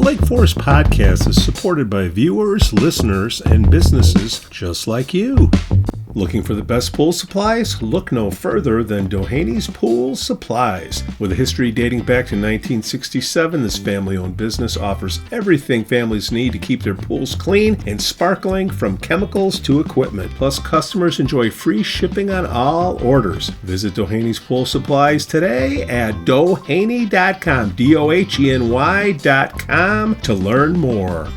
Lake Forest podcast is supported by viewers, listeners, and businesses just like you. Looking for the best pool supplies? Look no further than Dohany's Pool Supplies. With a history dating back to 1967, this family-owned business offers everything families need to keep their pools clean and sparkling, from chemicals to equipment. Plus, customers enjoy free shipping on all orders. Visit Dohany's Pool Supplies today at doheny.com, DOHENY.com, to learn more.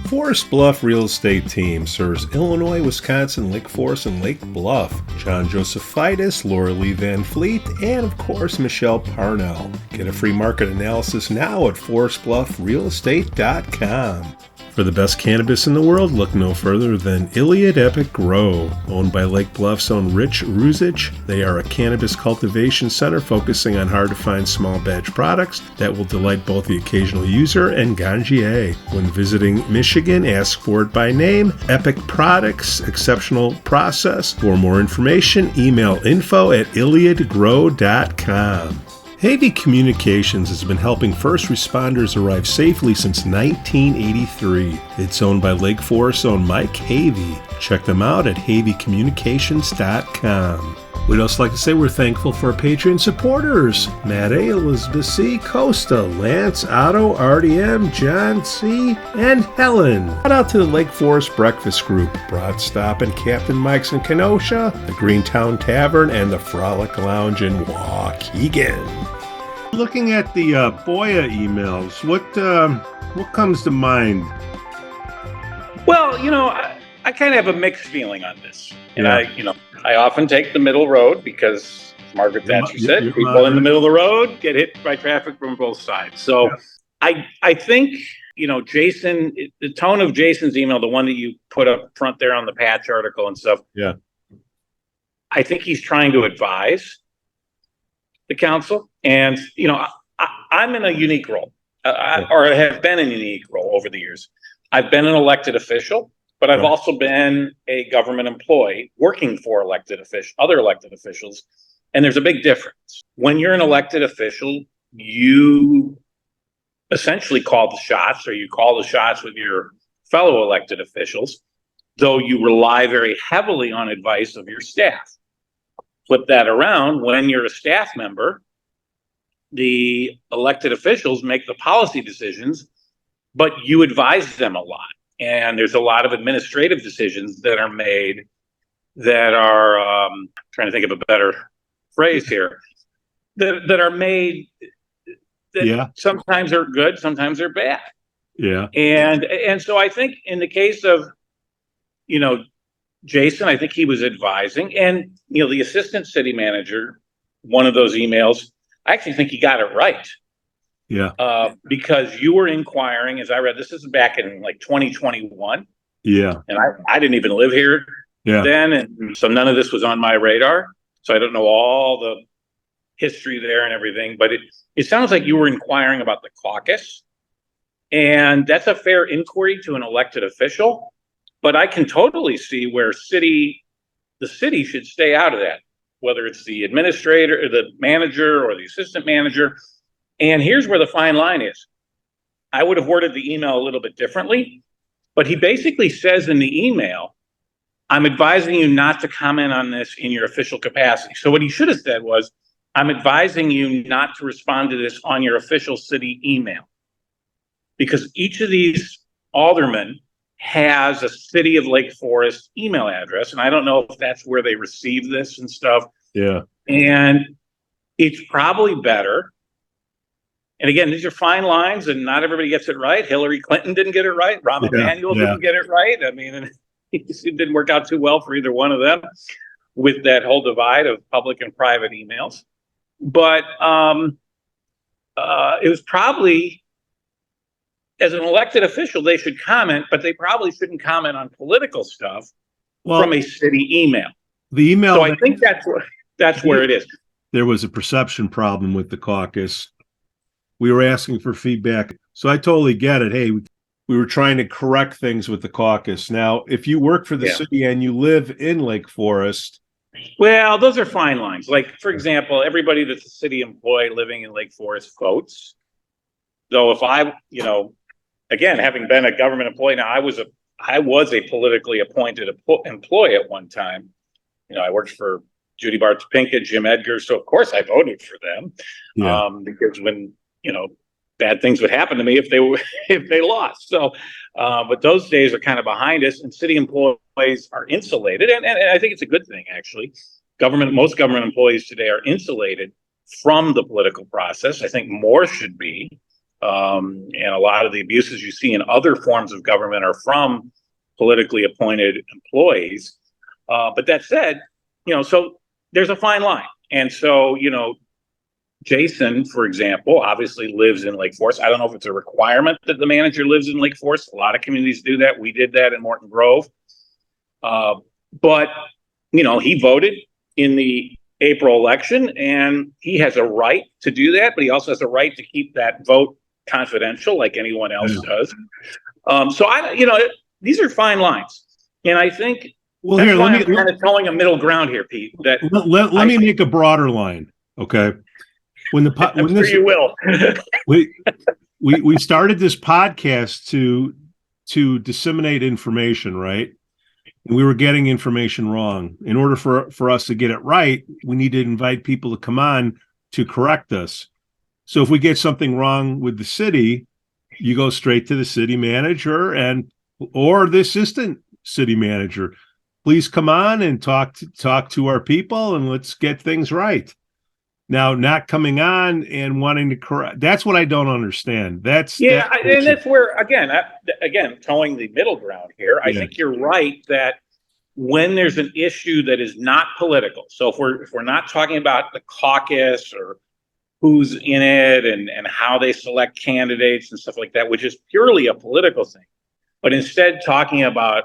Forest Bluff Real Estate Team serves Illinois, Wisconsin, Lake Forest, and Lake Bluff. John Josephitis, Laura Lee Van Fleet, and of course Michelle Parnell. Get a free market analysis now at forestbluffrealestate.com. For the best cannabis in the world, look no further than Iliad Epic Grow. Owned by Lake Bluff's own Rich Ruzich, they are a cannabis cultivation center focusing on hard-to-find small batch products that will delight both the occasional user and ganjier. When visiting Michigan, ask for it by name. Epic Products, exceptional process. For more information, email info@iliadgrow.com. Havey Communications has been helping first responders arrive safely since 1983. It's owned by Lake Forest's own Mike Havey. Check them out at haveycommunications.com. We'd also like to say we're thankful for our Patreon supporters: Matt A., Elizabeth C., Costa, Lance, Otto, RDM, John C., and Helen. Shout out to the Lake Forest Breakfast Group, Broad Stop and Captain Mike's in Kenosha, the Greentown Tavern, and the Frolic Lounge in Waukegan. Looking at the FOIA emails, what comes to mind? Well, I kind of have a mixed feeling on this. And Yeah. I often take the middle road because, as Margaret Thatcher said, people in the middle of the road get hit by traffic from both sides. So I think, Jason, the tone of Jason's email, the one that you put up front there on the Patch article and stuff. Yeah. I think he's trying to advise the council. And, I'm in a unique role, or I have been in a unique role over the years. I've been an elected official, but I've also been a government employee working for other elected officials. And there's a big difference. When you're an elected official, you essentially call the shots, or you call the shots with your fellow elected officials, though you rely very heavily on advice of your staff. Flip that around, when you're a staff member, the elected officials make the policy decisions, but you advise them a lot. And there's a lot of administrative decisions that are made that are, trying to think of a better phrase here, that are made that sometimes are good, sometimes they're bad. Yeah. And so I think in the case of, Jason, I think he was advising, and, the assistant city manager, one of those emails, I actually think he got it right. Yeah. Because you were inquiring, as I read, this is back in 2021. Yeah. And I didn't even live here then. And so none of this was on my radar. So I don't know all the history there and everything, but it sounds like you were inquiring about the caucus. And that's a fair inquiry to an elected official. But I can totally see where the city should stay out of that, whether it's the administrator or the manager or the assistant manager. And here's where the fine line is. I would have worded the email a little bit differently, but he basically says in the email, I'm advising you not to comment on this in your official capacity. So what he should have said was, I'm advising you not to respond to this on your official city email. Because each of these aldermen has a City of Lake Forest email address. And I don't know if that's where they receive this and stuff. Yeah. And it's probably better. And again, these are fine lines, and not everybody gets it right. Hillary Clinton didn't get it right. Rahm Emanuel didn't get it right. I mean, it didn't work out too well for either one of them with that whole divide of public and private emails. But it was probably, as an elected official, they should comment, but they probably shouldn't comment on political stuff from a city email. The email. So I think that's where it is. There was a perception problem with the caucus. We were asking for feedback. So I totally get it. Hey, we were trying to correct things with the caucus. Now, if you work for the city and you live in Lake Forest. Well, those are fine lines. Like, for example, everybody that's a city employee living in Lake Forest votes. So if I, again, having been a government employee, now I was a politically appointed employee at one time. I worked for Judy Barth Pinkett, Jim Edgar, so of course I voted for them. Yeah. Because when bad things would happen to me if they lost. So, but those days are kind of behind us, and city employees are insulated, and I think it's a good thing actually. Most government employees today are insulated from the political process. I think more should be. And a lot of the abuses you see in other forms of government are from politically appointed employees. But that said, so there's a fine line. And so, Jason, for example, obviously lives in Lake Forest. I don't know if it's a requirement that the manager lives in Lake Forest. A lot of communities do that. We did that in Morton Grove. But, he voted in the April election, and he has a right to do that, but he also has a right to keep that vote confidential like anyone else does. So these are fine lines. And I think I'm kind of towing a middle ground here, Pete. Let me make a broader line, okay? When you will. we started this podcast to disseminate information, right? And we were getting information wrong. In order for us to get it right, we need to invite people to come on to correct us. So if we get something wrong with the city, you go straight to the city manager or the assistant city manager. Please come on and talk to our people, and let's get things right. Now, not coming on and wanting to correct, that's what I don't understand. That's where, again, towing the middle ground here. I think you're right that when there's an issue that is not political, so if we're not talking about the caucus or who's in it and how they select candidates and stuff like that, which is purely a political thing, but instead talking about,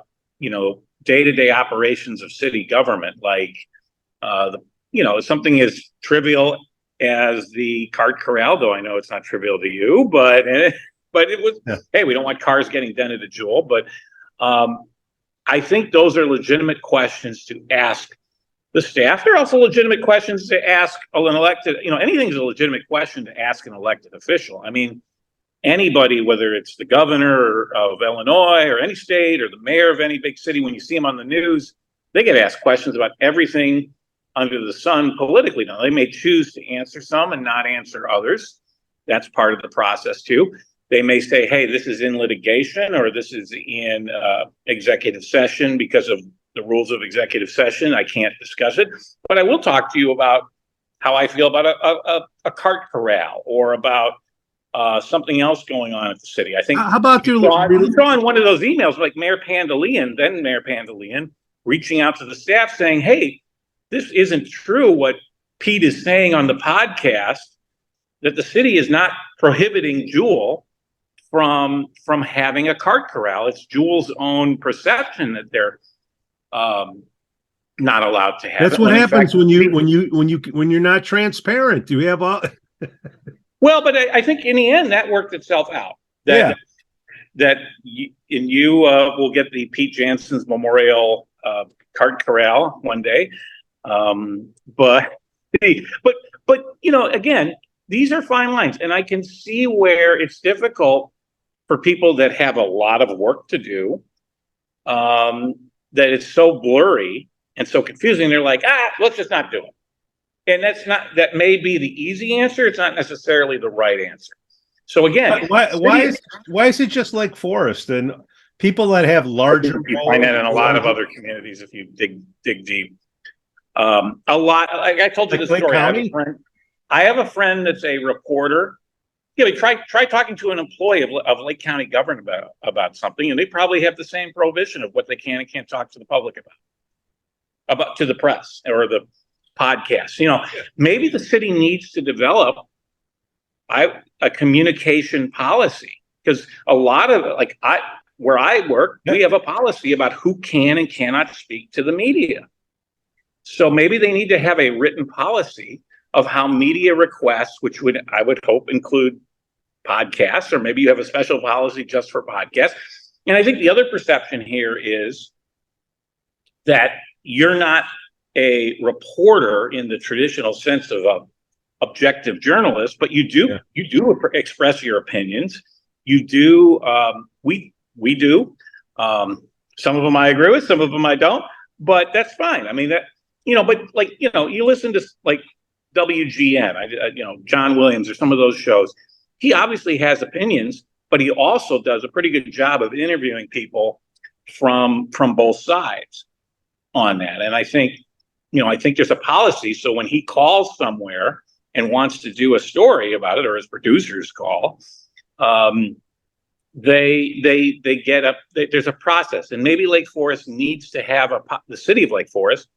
day-to-day operations of city government, like, something as trivial as the cart corral, though I know it's not trivial to you, but it was, hey, we don't want cars getting dented at Jewel, but I think those are legitimate questions to ask the staff. They're also legitimate questions to ask an elected, anything's a legitimate question to ask an elected official. I mean, anybody, whether it's the governor of Illinois or any state or the mayor of any big city, when you see them on the news, they get asked questions about everything under the sun politically. Now, they may choose to answer some and not answer others. That's part of the process too. They may say, hey, this is in litigation or this is in executive session because of the rules of executive session. I can't discuss it, but I will talk to you about how I feel about a cart corral or about something else going on at the city. I think. How about you saw in one of those emails, like Mayor Pandaleon, reaching out to the staff saying, hey, this isn't true what Pete is saying on the podcast, that the city is not prohibiting Jewel from having a cart corral. It's Jewel's own perception that they're not allowed to have. That's what happens when you're not transparent. Do you have all? Well, but I think in the end that worked itself out. That you will get the Pete Jansons Memorial cart corral one day. But again, these are fine lines, and I can see where it's difficult for people that have a lot of work to do, that it's so blurry and so confusing. They're like, let's just not do it. And that may be the easy answer. It's not necessarily the right answer. So again, why is it just Lake Forest and people that have larger? You find that in a lot of other communities if you dig deep. A lot. Like I told you the story. I have a friend that's a reporter. Try talking to an employee of Lake County government about something, and they probably have the same prohibition of what they can and can't talk to the public about to the press or the podcast. Maybe the city needs to develop a communication policy, because a lot of where I work, we have a policy about who can and cannot speak to the media. So maybe they need to have a written policy of how media requests, which I would hope include podcasts, or maybe you have a special policy just for podcasts. And I think the other perception here is that you're not a reporter in the traditional sense of a objective journalist, but you do express your opinions. you do. We do. Some of them I agree with, some of them I don't, but that's fine. I mean, that, but like, you listen to like WGN, John Williams or some of those shows. He obviously has opinions, but he also does a pretty good job of interviewing people from both sides on that. And I think there's a policy. So when he calls somewhere and wants to do a story about it, or his producers call, they get up. There's a process, and maybe Lake Forest needs to have the city of Lake Forest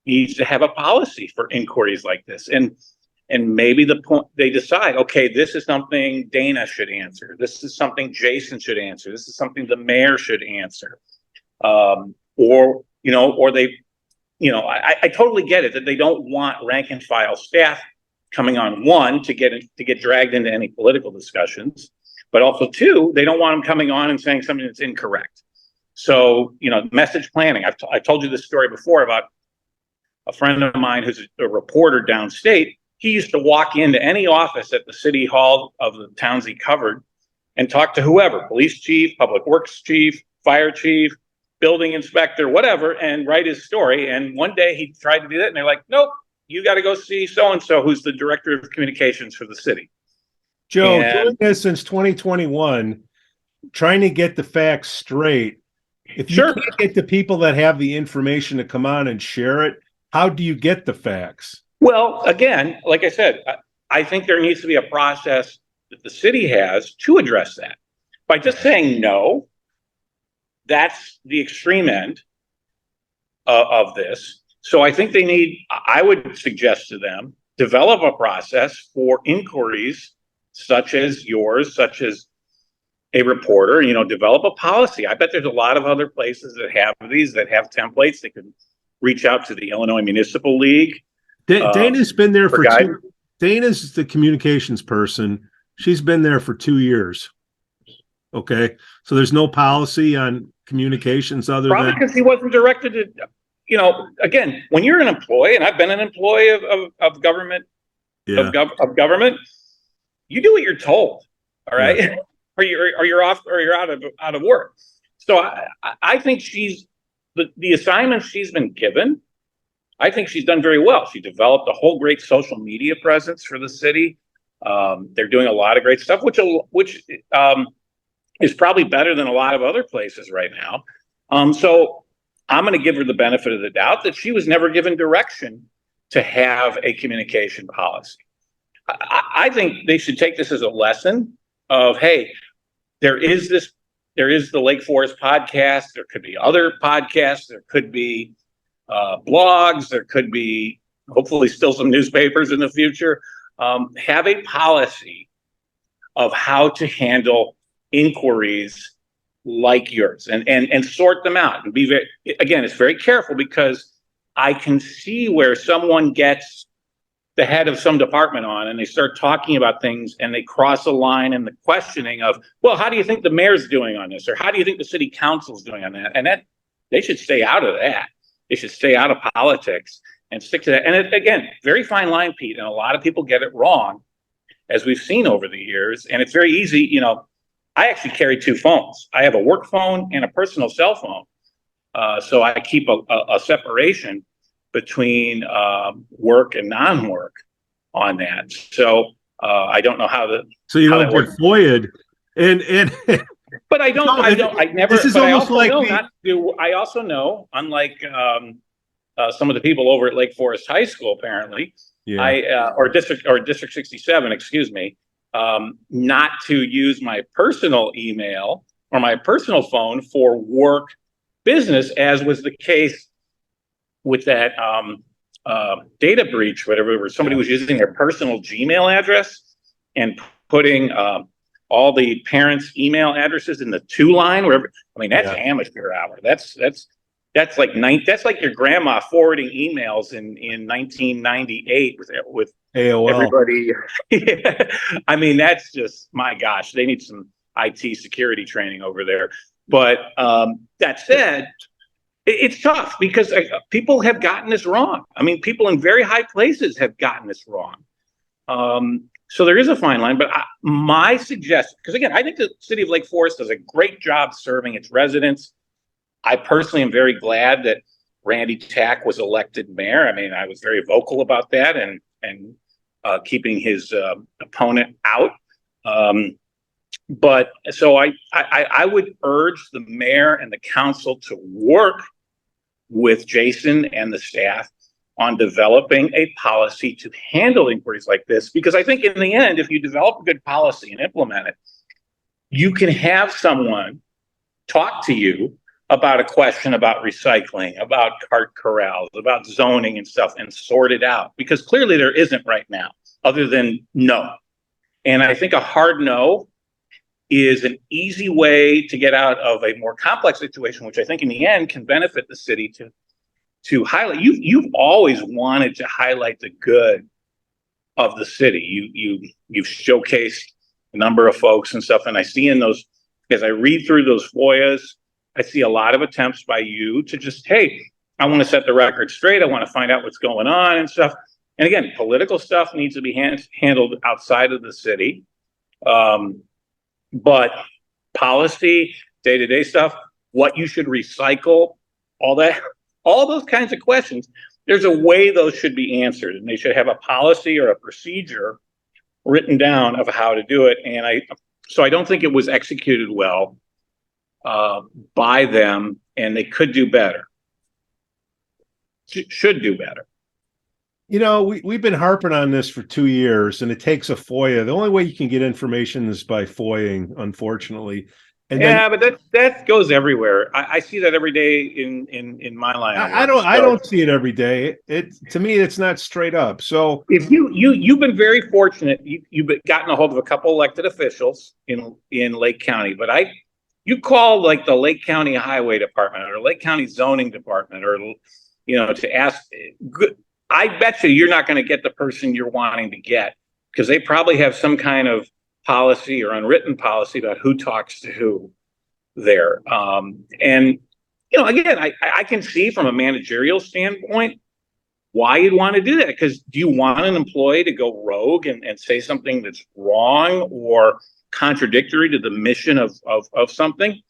needs to have a policy for inquiries like this. And maybe they decide, okay, this is something Dana should answer. This is something Jason should answer. This is something the mayor should answer. Or they, I totally get it that they don't want rank and file staff coming on, one, to get dragged into any political discussions, but also two, they don't want them coming on and saying something that's incorrect. So, message planning. I told you this story before about a friend of mine who's a reporter downstate. He used to walk into any office at the city hall of the towns he covered and talk to whoever, police chief, public works chief, fire chief, building inspector, whatever, and write his story. And one day he tried to do that, and they're like, nope, you got to go see so-and-so, who's the director of communications for the city. Joe, doing this since 2021, trying to get the facts straight. If you can't get the people that have the information to come on and share it, how do you get the facts? Well, again, like I said, I think there needs to be a process that the city has to address that. By just saying no, that's the extreme end of this. So I think I would suggest to them, develop a process for inquiries such as yours, such as a reporter, develop a policy. I bet there's a lot of other places that have these, that have templates. They could reach out to the Illinois Municipal League. Dana's been there for Dana's the communications person. She's been there for 2 years. Okay. So there's no policy on communications other than because he wasn't directed to, again, when you're an employee, and I've been an employee of government, of government, you do what you're told. All right. Yeah. or you're off, or you're out of work. So I think the assignments she's been given, I think she's done very well. She developed a whole great social media presence for the city. They're doing a lot of great stuff, which is probably better than a lot of other places right now. So I'm going to give her the benefit of the doubt that she was never given direction to have a communication policy. I think they should take this as a lesson of, hey, there is the Lake Forest podcast. There could be other podcasts. There could be blogs. There could be hopefully still some newspapers in the future. Have a policy of how to handle inquiries like yours and sort them out and be it's very careful, because I can see where someone gets the head of some department on and they start talking about things and they cross a line in the questioning of, well, how do you think the mayor's doing on this? Or how do you think the city council's doing on that? And that they should stay out of that. They should stay out of politics and stick to that. And again, very fine line, Pete. And a lot of people get it wrong, as we've seen over the years. And it's very easy. I actually carry two phones. I have a work phone and a personal cell phone. So I keep a separation between work and non-work on that. So I don't know how to. So you don't get FOIA'd, and but I don't. I never. This is but almost like I also know, unlike some of the people over at Lake Forest High School, apparently, or District 67, excuse me, not to use my personal email or my personal phone for work business, as was the case with that data breach, whatever, where somebody was using their personal Gmail address and putting all the parents' email addresses in the to line, wherever. I mean, that's amateur hour. That's like your grandma forwarding emails in 1998 with AOL. Everybody. I mean, that's just, my gosh, they need some IT security training over there. But that said, it's tough because people have gotten this wrong. I mean, people in very high places have gotten this wrong. So there is a fine line, but my suggestion, because again, I think the city of Lake Forest does a great job serving its residents. I personally am very glad that Randy Tack was elected mayor. I mean, I was very vocal about that and keeping his opponent out. But so I would urge the mayor and the council to work with Jason and the staff on developing a policy to handle inquiries like this, because I think in the end, if you develop a good policy and implement it, you can have someone talk to you about a question about recycling, about cart corrals, about zoning and stuff, and sort it out, because clearly there isn't right now, other than no. And I think a hard no is an easy way to get out of a more complex situation, which I think in the end can benefit the city to highlight. You've always wanted to highlight the good of the city. You've showcased a number of folks and stuff, and I see in those, as I read through those FOIAs, I see a lot of attempts by you to just, hey, I want to set the record straight. I want to find out what's going on and stuff. And again, political stuff needs to be handled outside of the city. But policy, day-to-day stuff, what you should recycle, all that, all those kinds of questions, there's a way those should be answered, and they should have a policy or a procedure written down of how to do it. And so I don't think it was executed well by them, and they could do better. Should do better. You know, we've been harping on this for 2 years, and it takes a FOIA. The only way you can get information is by FOIAing, unfortunately. And yeah, but that goes everywhere. I see that every day in my line. I don't see it every day. To me, it's not straight up. So if you've been very fortunate, you've gotten a hold of a couple elected officials in Lake County, but you call like the Lake County Highway Department or Lake County Zoning Department, or to ask. I bet you're not going to get the person you're wanting to get, because they probably have some kind of policy or unwritten policy about who talks to who there. And again, I can see from a managerial standpoint why you'd want to do that, because do you want an employee to go rogue and say something that's wrong or contradictory to the mission of something?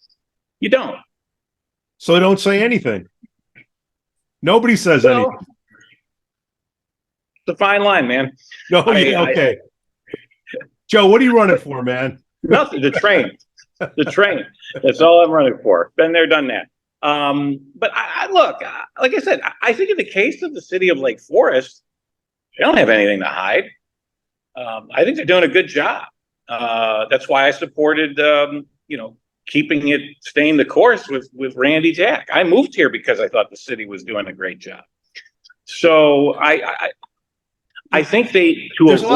You don't. So don't say anything. Nobody says anything. It's a fine line, man. No, okay. Joe, what are you running for, man? Nothing. The train. The train. That's all I'm running for. Been there, done that. But I look, like I said, I think in the case of the city of Lake Forest, they don't have anything to hide. I think they're doing a good job. That's why I supported, staying the course with Randy Tack. I moved here because I thought the city was doing a great job. So I think there's a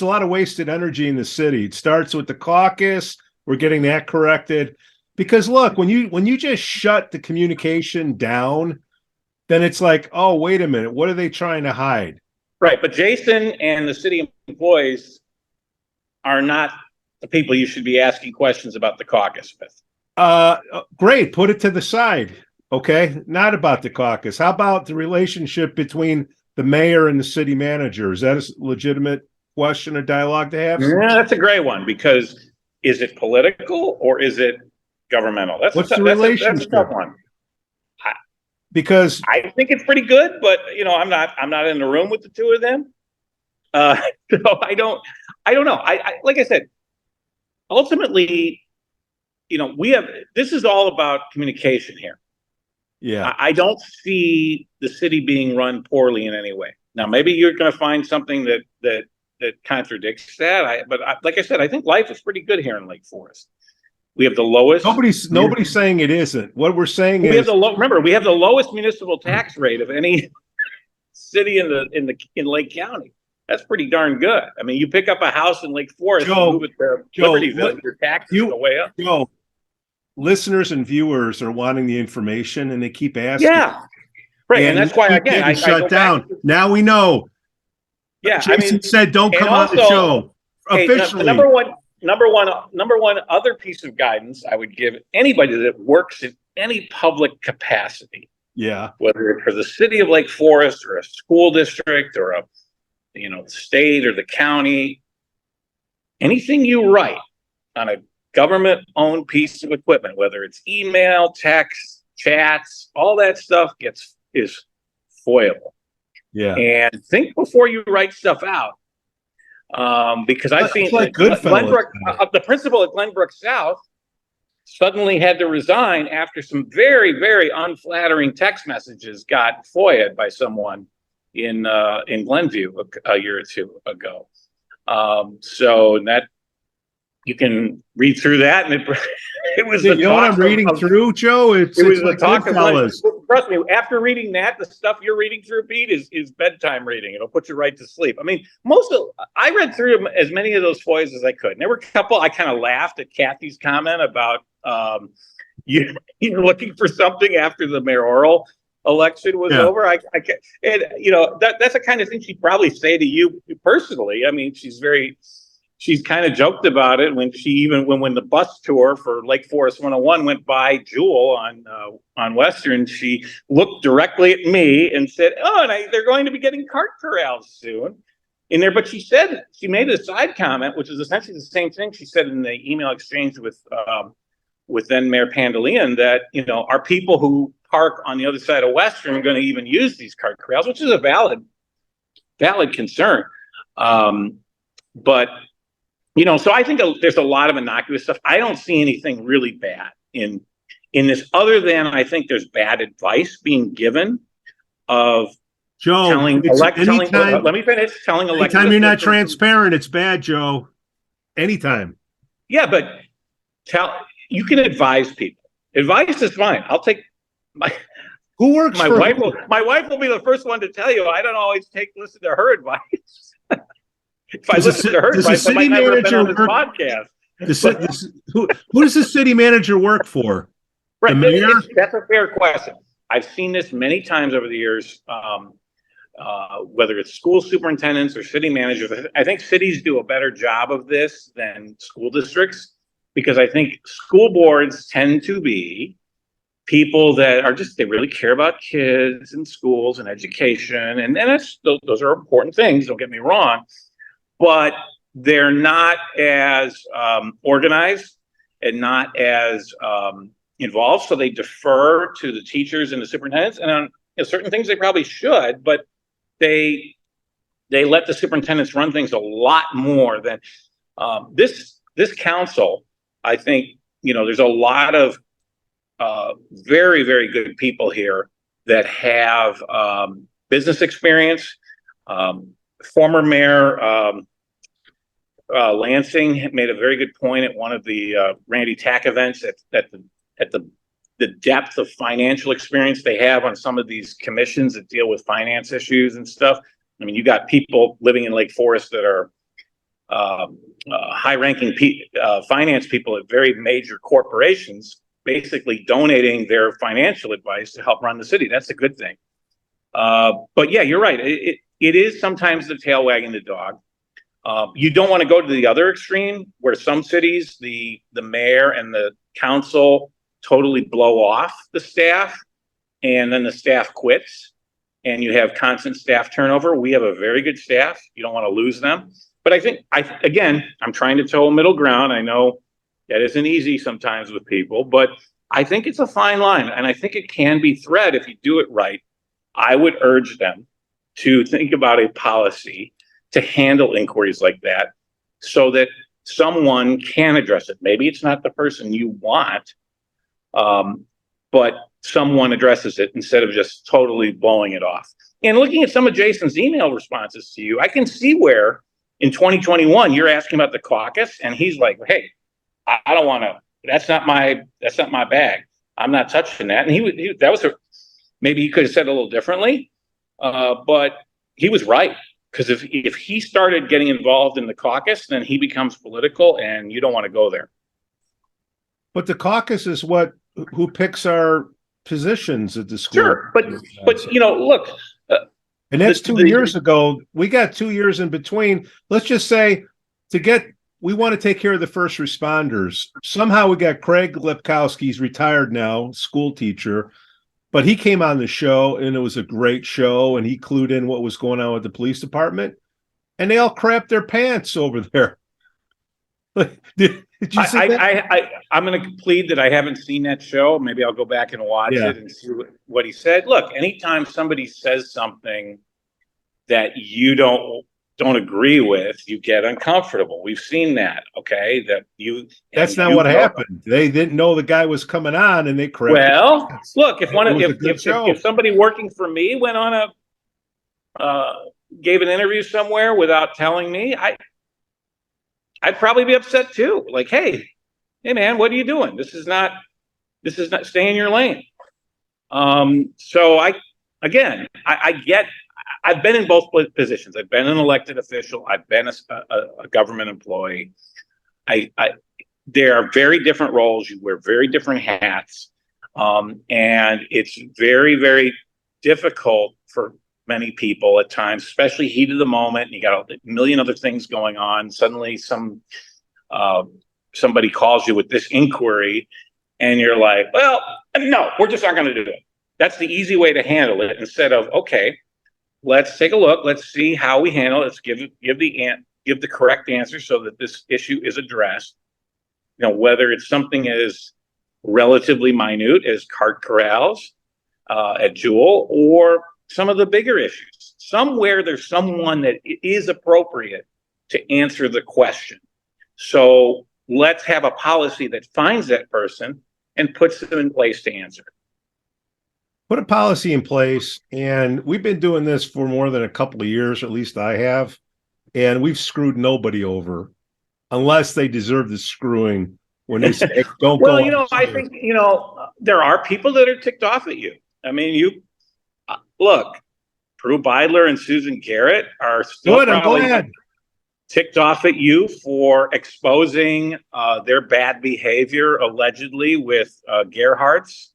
lot of wasted energy in the city. It starts with the caucus. We're getting that corrected, because look, when you just shut the communication down, then it's like, oh, wait a minute, what are they trying to hide? Right, but Jason and the city employees are not the people you should be asking questions about the caucus with. Great, put it to the side. Okay, not about the caucus. How about the relationship between the mayor and the city manager? Is that a legitimate question or dialogue to have? Yeah, that's a great one, because is it political or is it governmental? What's the relationship? That's a tough one. Because I think it's pretty good, but I'm not in the room with the two of them. So I don't know. I like I said, ultimately, this is all about communication here. Yeah, I don't see the city being run poorly in any way. Now, maybe you're going to find something that contradicts that. But like I said, I think life is pretty good here in Lake Forest. We have the lowest. Nobody's saying it isn't. What we're saying is remember, we have the lowest municipal tax rate of any city in Lake County. That's pretty darn good. I mean, you pick up a house in Lake Forest, and move it to Libertyville, your taxes go way up. Joe, listeners and viewers are wanting the information, and they keep asking. Yeah, right, and that's why again I shut down. Now we know. Yeah, Jason said, "Don't come on the show." Officially, number one other piece of guidance I would give anybody that works in any public capacity. Yeah, whether it's for the city of Lake Forest or a school district or the state or the county, anything you write on a government-owned piece of equipment, whether it's email, text, chats, all that stuff is FOIAble. Yeah. And think before you write stuff out. Because I've seen like the principal at Glenbrook South suddenly had to resign after some very, very unflattering text messages got FOIA'd by someone in Glenview a year or two ago. So that you can read through that, and it was the what I'm reading through, Joe. It was the talk of trust me. After reading that, the stuff you're reading through, Pete, is bedtime reading. It'll put you right to sleep. I mean, I read through as many of those FOIAs as I could. And there were a couple I kind of laughed at Kathy's comment about you're looking for something after the mayoral election was over. I can't, and that's the kind of thing she'd probably say to you personally. I mean, she's kind of joked about it when when the bus tour for Lake Forest 101 went by Jewel on Western, she looked directly at me and said, "Oh, and they're going to be getting cart corrals soon." In there, but she made a side comment, which is essentially the same thing she said in the email exchange with then Mayor Pandaleon, that our people who park on the other side of Western are going to even use these cart corrals, which is a valid concern. But so I think there's a lot of innocuous stuff. I don't see anything really bad in this, other than I think there's bad advice being given of Joe. Let me finish. Telling elected anytime you're not transparent, it's bad, Joe. Anytime. Yeah, but you can advise people. Advice is fine. I'll take who works. My wife will be the first one to tell you I don't always listen to her advice. If I listen to her advice, I might never have been on this podcast. Who does the city manager work for? Right. That's a fair question. I've seen this many times over the years, whether it's school superintendents or city managers. I think cities do a better job of this than school districts, because I think school boards tend to be people that are they really care about kids and schools and education. And those are important things, don't get me wrong. But they're not as organized and not as involved, so they defer to the teachers and the superintendents. And on certain things, they probably should, but they let the superintendents run things a lot more than this council. I think there's a lot of very, very good people here that have business experience. Former Mayor Lansing made a very good point at one of the Randy Tack events at the depth of financial experience they have on some of these commissions that deal with finance issues and stuff. I mean, you got people living in Lake Forest that are high-ranking finance people at very major corporations, basically donating their financial advice to help run the city. That's a good thing. But yeah, you're right. It is sometimes the tail wagging the dog. You don't want to go to the other extreme, where some cities, the mayor and the council totally blow off the staff, and then the staff quits, and you have constant staff turnover. We have a very good staff. You don't want to lose them. But I think, I'm trying to toe a middle ground. I know that isn't easy sometimes with people, but I think it's a fine line, and I think it can be thread if you do it right. I would urge them to think about a policy to handle inquiries like that, so that someone can address it. Maybe it's not the person you want, but someone addresses it instead of just totally blowing it off. And looking at some of Jason's email responses to you, I can see where in 2021 you're asking about the caucus, and he's like, "Hey, I don't want to. That's not my bag. I'm not touching that." And maybe he could have said it a little differently, but he was right. Because if he started getting involved in the caucus, then he becomes political, and you don't want to go there. But the caucus is who picks our positions at the school. Sure, but look. And that's 2 years ago. We got 2 years in between. Let's just say we want to take care of the first responders. Somehow we got Craig Lepkowski. He's retired now, school teacher. But he came on the show, and it was a great show, and he clued in what was going on with the police department. and they all crap their pants over there. Did you see that? I'm going to plead that I haven't seen that show. Maybe I'll go back and watch it and see what he said. Look, anytime somebody says something that you don't agree with, you get uncomfortable. We've seen that. Okay, that's not what happened. They didn't know the guy was coming on, and they crapped. Well, look, if somebody working for me went on gave an interview somewhere without telling me, I'd probably be upset too. Like, hey man, what are you doing? This is not stay in your lane. So I've been in both positions. I've been an elected official. I've been a government employee. There are very different roles. You wear very different hats. And it's very, very difficult for many people at times, especially heat of the moment. You got a million other things going on. Suddenly somebody calls you with this inquiry and you're like, well, no, we're just not going to do it. That's the easy way to handle it, instead of, okay, let's take a look. Let's see how we handle it. Let's give the correct answer so that this issue is addressed. You know, whether it's something as relatively minute as cart corrals at Jewel, or some of the bigger issues. Somewhere there's someone that is appropriate to answer the question. So let's have a policy that finds that person and puts them in place to answer. Put a policy in place, and we've been doing this for more than a couple of years, at least I have, and we've screwed nobody over unless they deserve the screwing when they say, hey, don't go. Well, I think, there are people that are ticked off at you. I mean, look, Prue Beidler and Susan Garrett are still probably ticked off at you for exposing their bad behavior, allegedly, with Gerhardt's.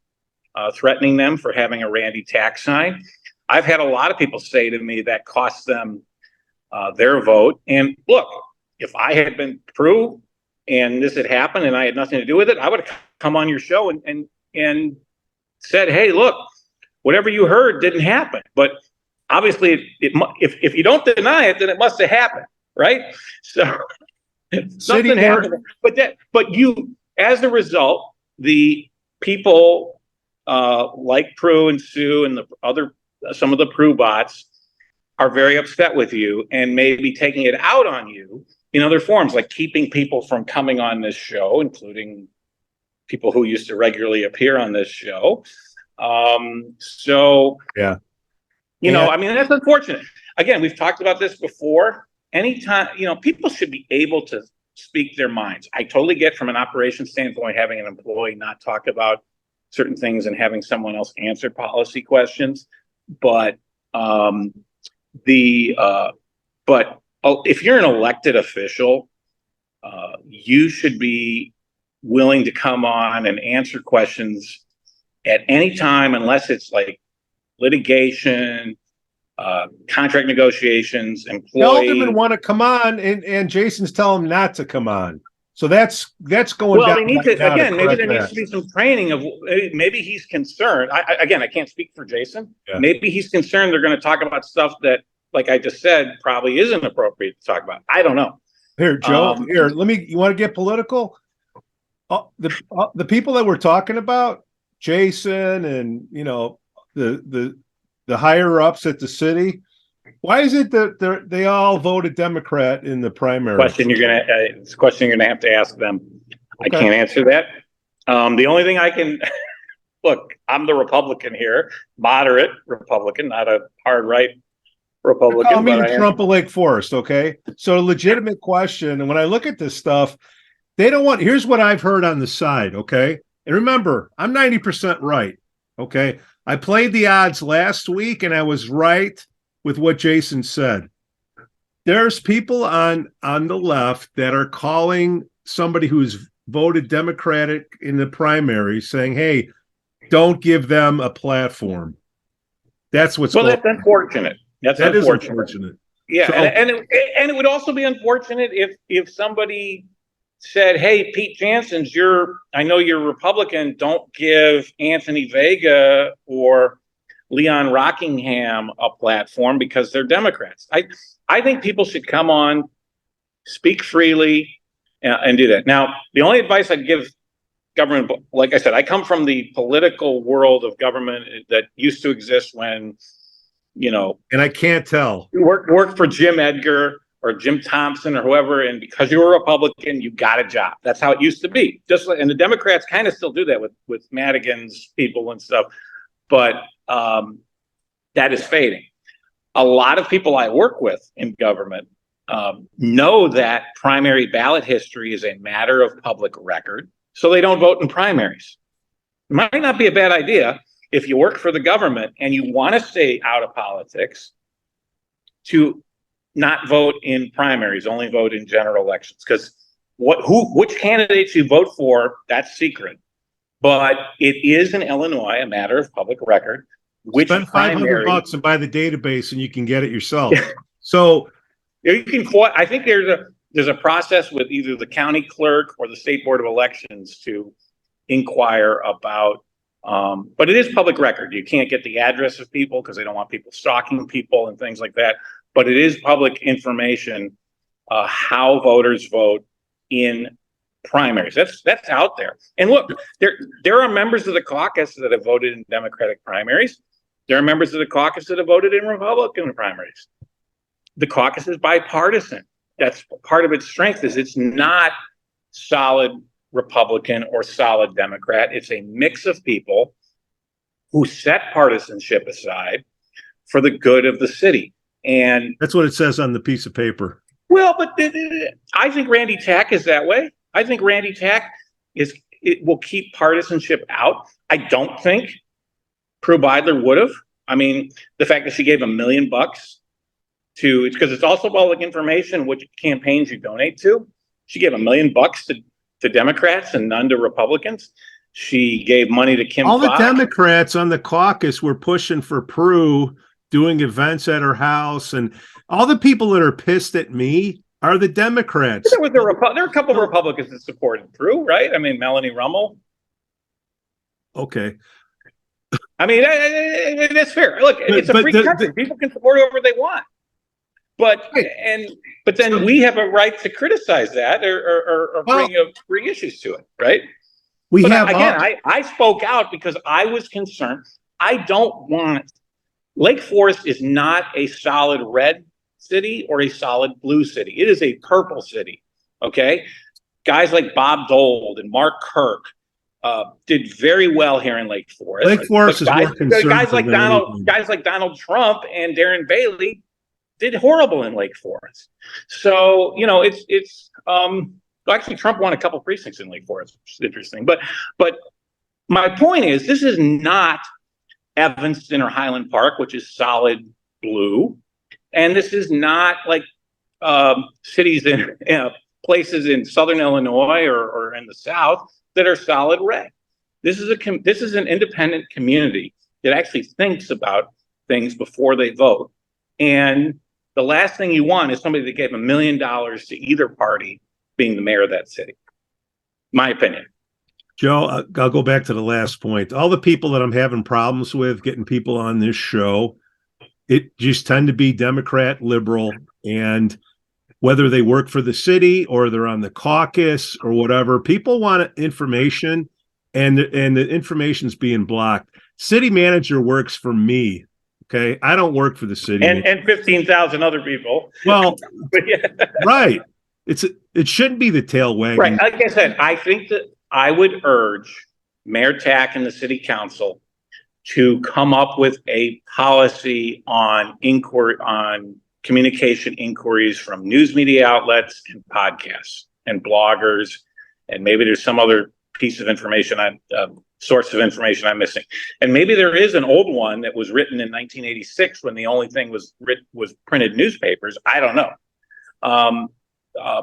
Threatening them for having a Randy tax sign. I've had a lot of people say to me that cost them their vote. And look, if I had been Prue and this had happened and I had nothing to do with it, I would have come on your show and said, hey, look, whatever you heard didn't happen. But obviously, if you don't deny it, then it must have happened, right? So something happened. But you, as a result, the people like Prue and Sue and some of the Prue bots are very upset with you and maybe taking it out on you in other forms, like keeping people from coming on this show, including people who used to regularly appear on this show. I mean, that's unfortunate. Again, we've talked about this before. Anytime, people should be able to speak their minds. I totally get, from an operations standpoint, having an employee not talk about certain things and having someone else answer policy questions. But if you're an elected official, you should be willing to come on and answer questions at any time, unless it's like litigation, contract negotiations, employee. The Alderman want to come on, and Jason's telling him not to come on. So that's going down. Well, they need to, again, maybe there needs to be some training of, maybe he's concerned. I can't speak for Jason. Yeah. Maybe he's concerned they're going to talk about stuff that, like I just said, probably isn't appropriate to talk about. I don't know. Here, Joe, you want to get political? The people that we're talking about, Jason and, the higher ups at the city, why is it that they all voted Democrat in the primary? It's a question you're gonna have to ask them. Okay. I can't answer that. The only thing I can look, I'm the Republican here, moderate Republican, not a hard right Republican. Call me the Trump of Lake Forest, okay? So a legitimate question, and when I look at this stuff, they don't want. Here's what I've heard on the side, okay? And remember, I'm 90% right, okay? I played the odds last week, and I was right with what Jason said. There's people on the left that are calling somebody who's voted Democratic in the primary, saying, hey, don't give them a platform. That's what's that's unfortunate. That is unfortunate. Yeah, so, and it would also be unfortunate if somebody said, hey, Pete Jansons, I know you're Republican, don't give Anthony Vega or Leon Rockingham a platform because they're Democrats. I think people should come on, speak freely, and do that. Now, the only advice I'd give government, like I said, I come from the political world of government that used to exist when, and I can't tell. You work for Jim Edgar or Jim Thompson or whoever, and because you're a Republican, you got a job. That's how it used to be. And the Democrats kind of still do that with Madigan's people and stuff, but that is fading. A lot of people I work with in government know that primary ballot history is a matter of public record, so they don't vote in primaries. It might not be a bad idea if you work for the government and you want to stay out of politics to not vote in primaries, only vote in general elections. Because which candidates you vote for, that's secret. But it is in Illinois a matter of public record. Which Spend $500 and buy the database, and you can get it yourself. So you can. I think there's a process with either the county clerk or the state board of elections to inquire about. But it is public record. You can't get the address of people because they don't want people stalking people and things like that. But it is public information how voters vote in primaries. That's out there. And look, there are members of the caucus that have voted in Democratic primaries. There are members of the caucus that have voted in Republican primaries. The caucus is bipartisan. That's part of its strength, is it's not solid Republican or solid Democrat. It's a mix of people who set partisanship aside for the good of the city. And that's what it says on the piece of paper. Well, but I think Randy Tack is that way. I think Randy Tack it will keep partisanship out. I don't think Prue Beidler would have. I mean, the fact that she gave $1 million it's because it's also public information which campaigns you donate to. She gave $1 million to Democrats and none to Republicans. She gave money to Kim All Foxx. The Democrats on the caucus were pushing for Prue, doing events at her house, and all the people that are pissed at me are the Democrats. There were a couple of Republicans that supported Prue, right? I mean, Melanie Rummel. Okay. I mean, that's fair. Look, it's a free country. People can support whoever they want. But then we have a right to criticize that or bring issues to it, right? I spoke out because I was concerned. I don't want Lake Forest is not a solid red city or a solid blue city. It is a purple city. Okay, guys like Bob Dole and Mark Kirk did very well here in Lake Forest. Lake Forest is more conservative. Guys like Donald Trump and Darren Bailey did horrible in Lake Forest. So it's actually Trump won a couple precincts in Lake Forest, which is interesting. But my point is, this is not Evanston or Highland Park, which is solid blue, and this is not like cities in places in Southern Illinois or in the South that are solid red. This is an independent community that actually thinks about things before they vote. And the last thing you want is somebody that gave $1 million to either party being the mayor of that city. My opinion. Joe, I'll go back to the last point. All the people that I'm having problems with getting people on this show, it just tend to be Democrat, liberal, and whether they work for the city or they're on the caucus or whatever, people want information, and the information's being blocked. City manager works for me. Okay, I don't work for the city, and 15,000 other people. Well, right. It shouldn't be the tail wagging. Right. Like I said, I think that I would urge Mayor Tack and the city council to come up with a policy on communication inquiries from news media outlets and podcasts and bloggers, and maybe there's some other piece of information source of information I'm missing. And maybe there is an old one that was written in 1986 when the only thing was printed newspapers. I don't know.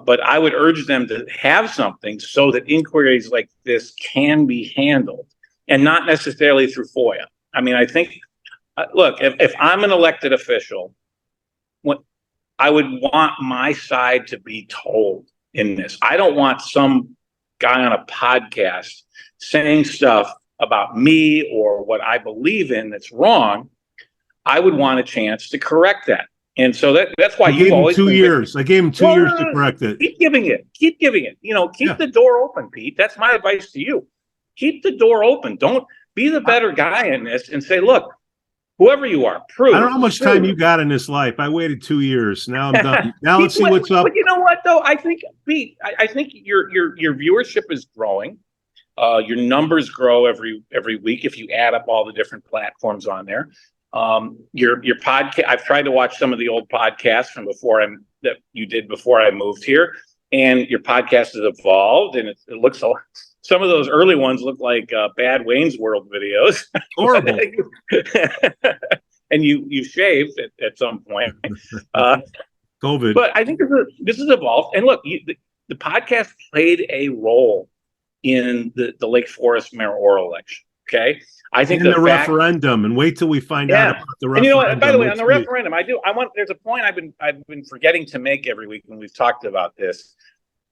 But I would urge them to have something so that inquiries like this can be handled, and not necessarily through FOIA. I mean, I think, look, if I'm an elected official, I would want my side to be told in this. I don't want some guy on a podcast saying stuff about me or what I believe in that's wrong. I would want a chance to correct that. And so that's why I gave you've him always 2 been years. I gave him 2 years to correct it. Keep giving it. Keep giving it. Keep Yeah. the door open, Pete. That's my advice to you. Keep the door open. Don't be the better guy in this and say, look, whoever you are, Prue. I don't know how much time you got in this life. I waited 2 years. Now I'm done. Now let's see what's up. But you know what, though? I think, Pete, I think your viewership is growing. Your numbers grow every week if you add up all the different platforms on there. Your podcast. I've tried to watch some of the old podcasts from that you did before I moved here, and your podcast has evolved, and it looks so. Some of those early ones look like bad Wayne's World videos. Horrible. And you shaved at some point. COVID. But I think this has evolved. And look, the podcast played a role in the Lake Forest mayoral election. Okay, I think the referendum, and wait till we find out about the referendum. And you know what? By the way, on the referendum, there's a point I've been forgetting to make every week when we've talked about this.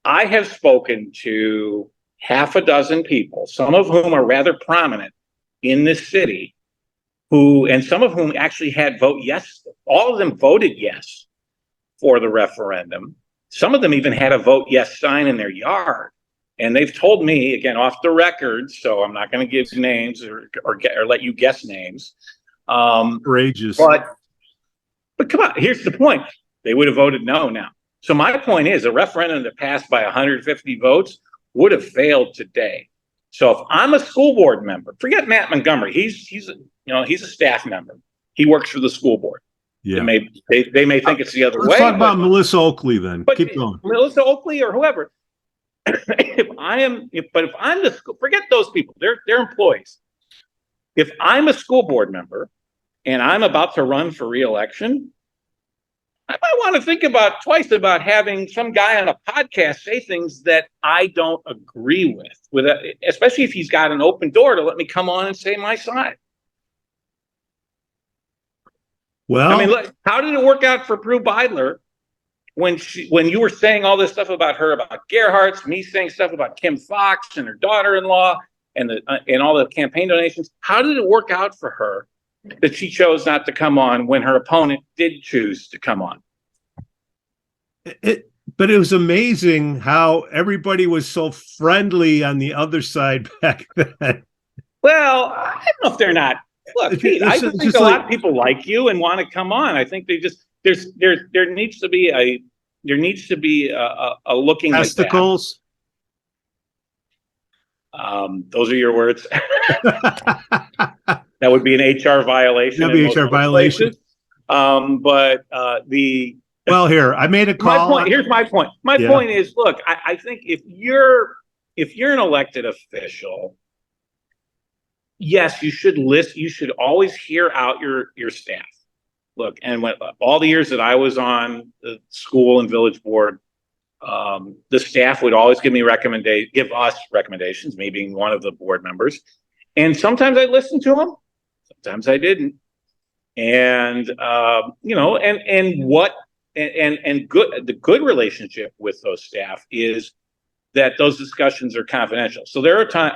I have spoken to half a dozen people, some of whom are rather prominent in this city, and some of whom actually had vote yes. All of them voted yes for the referendum. Some of them even had a vote yes sign in their yard. And they've told me, again, off the record, so I'm not going to give names or let you guess names. Courageous. But come on, here's the point. They would have voted no now. So my point is, a referendum that passed by 150 votes would have failed today. So if I'm a school board member, forget Matt Montgomery. He's a staff member. He works for the school board. Yeah. They may think it's the other way. Let's talk about Melissa Oakley then. Keep going. Melissa Oakley or whoever. If I'm the school, forget those people. They're employees. If I'm a school board member and I'm about to run for re-election, I might want to think twice about having some guy on a podcast say things that I don't agree with, especially if he's got an open door to let me come on and say my side. Well, I mean, look, how did it work out for Prue Beidler when you were saying all this stuff about her, about Gerhardt's, me saying stuff about Kim Fox and her daughter-in-law and all the campaign donations? How did it work out for her that she chose not to come on when her opponent did choose to come on? But it was amazing how everybody was so friendly on the other side back then. Well, I don't know if they're not. Look, Pete, I just think a lot of people like you and want to come on. I think they just there needs to be a looking testicles. Those are your words. That would be an HR violation. That'd be an HR violation. Well, here I made a call. Here's my point. My point is, look, I think if you're an elected official, yes, you should listen. You should always hear out your staff. Look, and all the years that I was on the school and village board, the staff would always give us recommendations, me being one of the board members. And sometimes I listened to them, sometimes I didn't. And the good relationship with those staff is that those discussions are confidential. So there are times,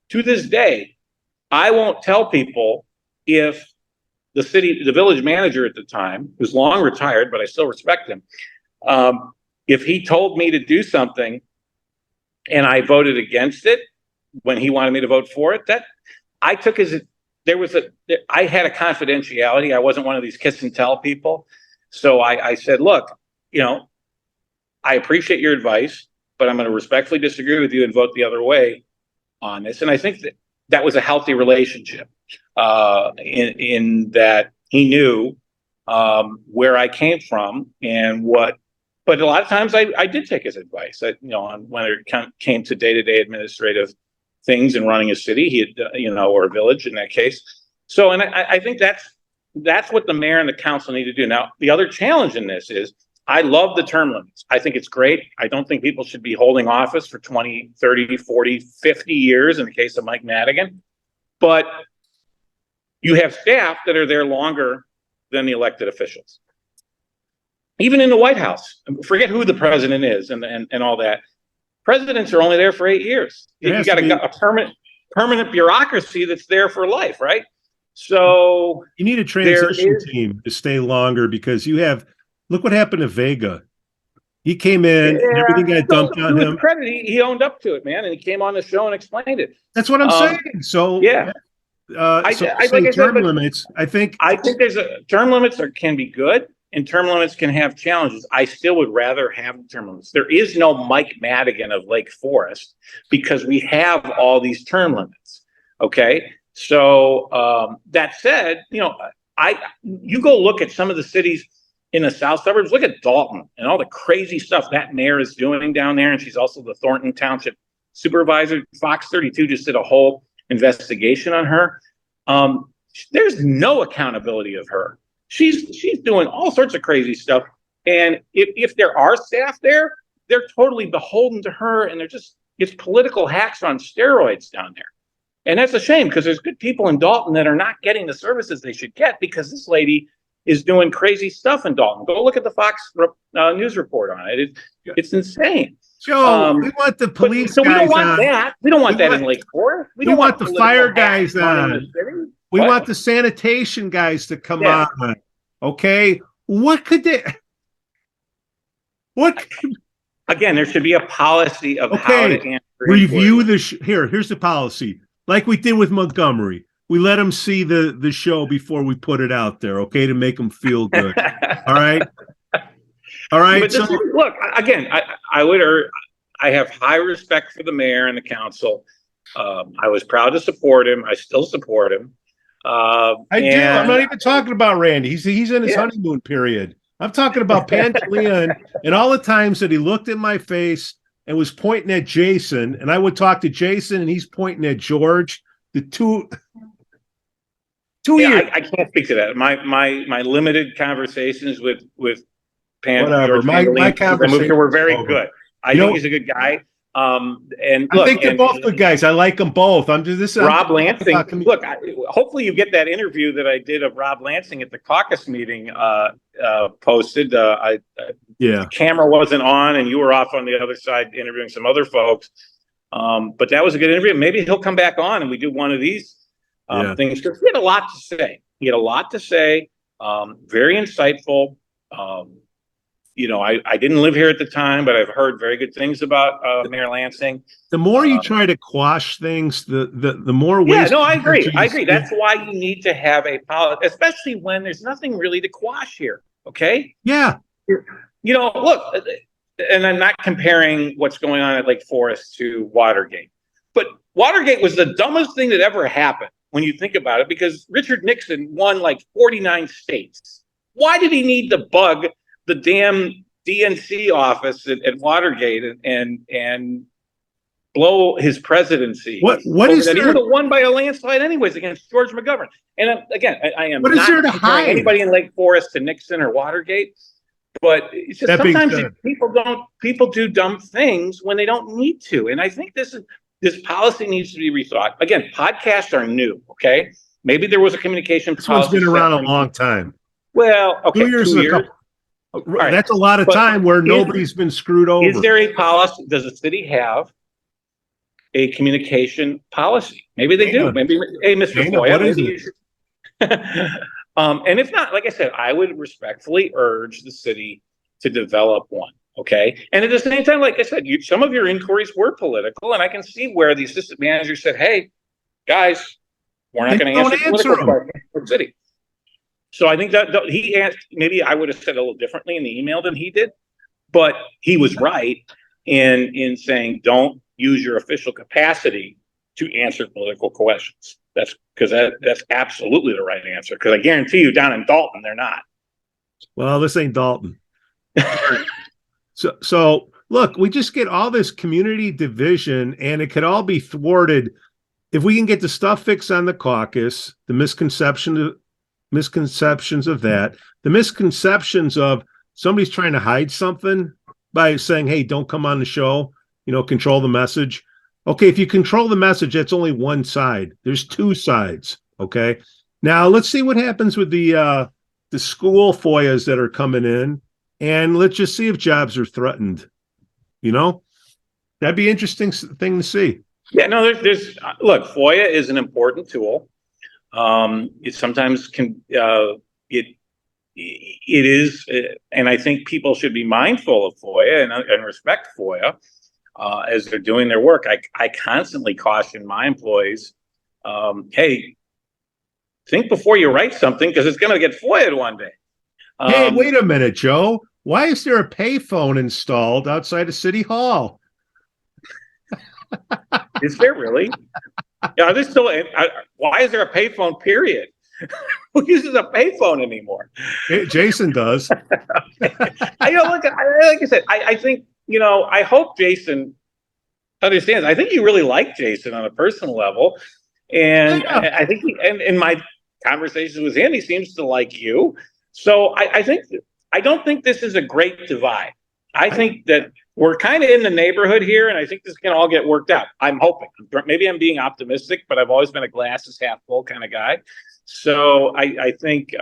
to this day, I won't tell people if the village manager at the time, who's long retired, but I still respect him, if he told me to do something and I voted against it when he wanted me to vote for it, that I took I had a confidentiality. I wasn't one of these kiss and tell people. So I said, look, I appreciate your advice, but I'm going to respectfully disagree with you and vote the other way on this. And I think that was a healthy relationship in that he knew where I came from and what. But a lot of times I did take his advice. When it came to day-to-day administrative things and running a city, he had, or a village in that case. So, and I think that's what the mayor and the council need to do. Now, the other challenge in this is I love the term limits. I think it's great. I don't think people should be holding office for 20, 30, 40, 50 years in the case of Mike Madigan. But you have staff that are there longer than the elected officials. Even in the White House, forget who the president is and all that. Presidents are only there for 8 years. You got a permanent bureaucracy that's there for life, right? So you need a transition team to stay longer because you have, look what happened to Vega. He came in and everything got dumped on him. Credit, he owned up to it, man, and he came on the show and explained it. That's what I'm saying. So yeah, like I term limits. I think there's term limits can be good, and term limits can have challenges. I still would rather have term limits. There is no Mike Madigan of Lake Forest because we have all these term limits. Okay, so that said, you go look at some of the cities in the south suburbs. Look at Dalton and all the crazy stuff that mayor is doing down there, and she's also the Thornton Township supervisor. Fox 32 just did a whole investigation on her. There's no accountability of her. She's doing all sorts of crazy stuff, and if there are staff there, they're totally beholden to her, and it's political hacks on steroids down there. And that's a shame because there's good people in Dalton that are not getting the services they should get because this lady is doing crazy stuff in Dalton. Go look at the Fox News report on it. It's insane. Joe, we want the police guys we don't want on. that. We don't want that in Lake Forest. We don't want the fire guys on. We want the sanitation guys to come on. Okay? Again, there should be a policy of how to answer. Review here's the policy. Like we did with Montgomery. We let them see the show before we put it out there, okay, to make them feel good. All right? All right. But look, again, I have high respect for the mayor and the council. I was proud to support him. I still support him. I do. I'm not even talking about Randy. He's in his honeymoon period. I'm talking about Pandaleon and all the times that he looked in my face and was pointing at Jason, and I would talk to Jason and he's pointing at George. The two years. I can't speak to that. My limited conversations with Pan, whatever. My conversations were very good. I think he's a good guy. And look, I think they're both good guys. I like them both. Rob Lansing. Look, hopefully you get that interview that I did of Rob Lansing at the caucus meeting posted. The camera wasn't on, and you were off on the other side interviewing some other folks. But that was a good interview. Maybe he'll come back on, and we do one of these things because he had a lot to say. Very insightful. I didn't live here at the time, but I've heard very good things about Mayor Lansing. The more you try to quash things, the more ways. Yeah, no, I agree. That's why you need to have a policy, especially when there's nothing really to quash here. Okay. Yeah. Look, and I'm not comparing what's going on at Lake Forest to Watergate, but Watergate was the dumbest thing that ever happened when you think about it, because Richard Nixon won like 49 states. Why did he need to bug the damn DNC office at Watergate and blow his presidency? What is that? There? He would have won by a landslide anyways against George McGovern. And again, I am what not is there to hide? Anybody in Lake Forest to Nixon or Watergate, but it's just sometimes people do dumb things when they don't need to. And I think this policy needs to be rethought. Again, podcasts are new. Okay, maybe there was a communication. This one's been around a long time. Well, okay, 2 years ago. Right. That's a lot of time where nobody's been screwed over. Is there a policy? Does the city have a communication policy? Maybe they do. Maybe, hey, Mr. FOIA, what is it? And if not, like I said, I would respectfully urge the city to develop one. Okay. And at the same time, like I said, some of your inquiries were political, and I can see where the assistant manager said, "Hey, guys, we're not going to answer political questions for the city." So I think that he asked, maybe I would have said a little differently in the email than he did, but he was right in saying, don't use your official capacity to answer political questions. That's absolutely the right answer. Because I guarantee you down in Dalton, they're not. Well, this ain't Dalton. So look, we just get all this community division, and it could all be thwarted if we can get the stuff fixed on the caucus, the misconceptions of that, the misconceptions of somebody's trying to hide something by saying, hey, don't come on the show, control the message. Okay, if you control the message, that's only one side. There's two sides. Okay. Now let's see what happens with the school FOIAs that are coming in, and let's just see if jobs are threatened. That'd be an interesting thing to see. Yeah, no, there's look, FOIA is an important tool. It sometimes can, it is, and I think people should be mindful of FOIA and respect FOIA as they're doing their work. I constantly caution my employees, hey, think before you write something because it's going to get FOIA'd one day. Hey, wait a minute, Joe. Why is there a payphone installed outside of City Hall? Is there really? Yeah, there's still. Why is there a payphone? Period. Who uses a payphone anymore? Jason does. Look, like I said, I think I hope Jason understands. I think you really like Jason on a personal level, and yeah. I think in my conversations with him, he seems to like you. So I don't think this is a great divide. I think that we're kind of in the neighborhood here, and I think this can all get worked out. I'm hoping. Maybe I'm being optimistic, but I've always been a glass is half full kind of guy. So I think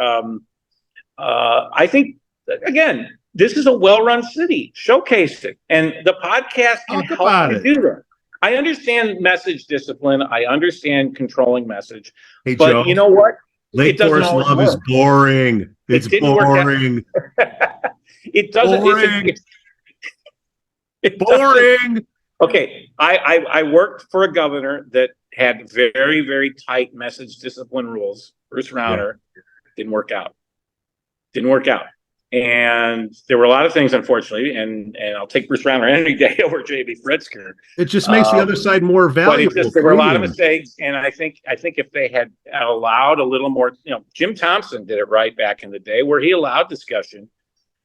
again, this is a well-run city. Showcase it, and the podcast can help you do that. I understand message discipline. I understand controlling message. Hey, but Joe, you know what? Lake Forest Love is boring. It's boring. It doesn't. Boring. It's boring. Okay, I worked for a governor that had very, very tight message discipline rules. Bruce Rauner didn't work out. And there were a lot of things, unfortunately, and I'll take Bruce Rauner any day over J.B. Pritzker. It just makes the other side more valuable. But there were a lot of mistakes, and I think if they had allowed a little more, Jim Thompson did it right back in the day, where he allowed discussion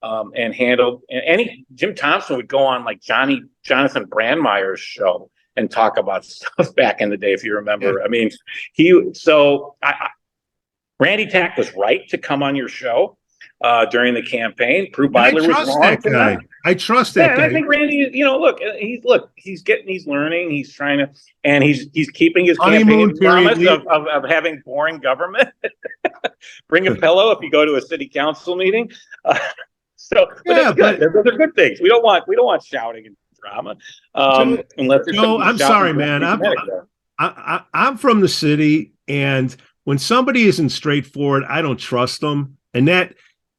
and handled. Jim Thompson would go on like Jonathan Brandmeier's show and talk about stuff back in the day, if you remember. I mean, Randy Tack was right to come on your show during the campaign. Prue Beidler was wrong. That guy. I trust that guy. And I think Randy, he's learning, he's trying to, and he's keeping his campaign promise of having boring government. Bring a pillow if you go to a city council meeting. That's good. Those are good things. We don't want shouting and drama. Unless I'm sorry, man. I'm from the city, and when somebody isn't straightforward, I don't trust them.